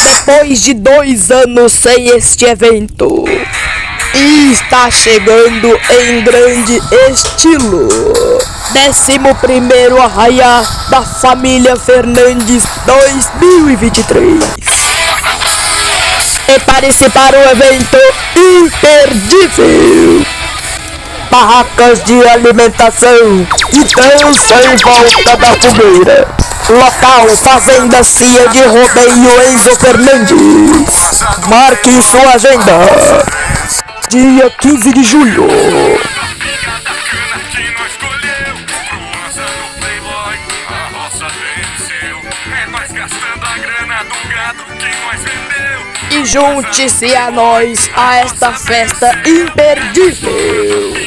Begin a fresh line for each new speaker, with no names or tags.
Depois de 2 anos sem este evento, está chegando em grande estilo 11º Arraiá da Família Fernandes 2023. Prepare-se para um evento imperdível. Barracas de alimentação e dança em volta da fogueira. Local: Fazenda Cia de Rodeio Enzo Fernandes. Marque sua agenda. Dia 15 de julho. E junte-se a nós a esta festa imperdível.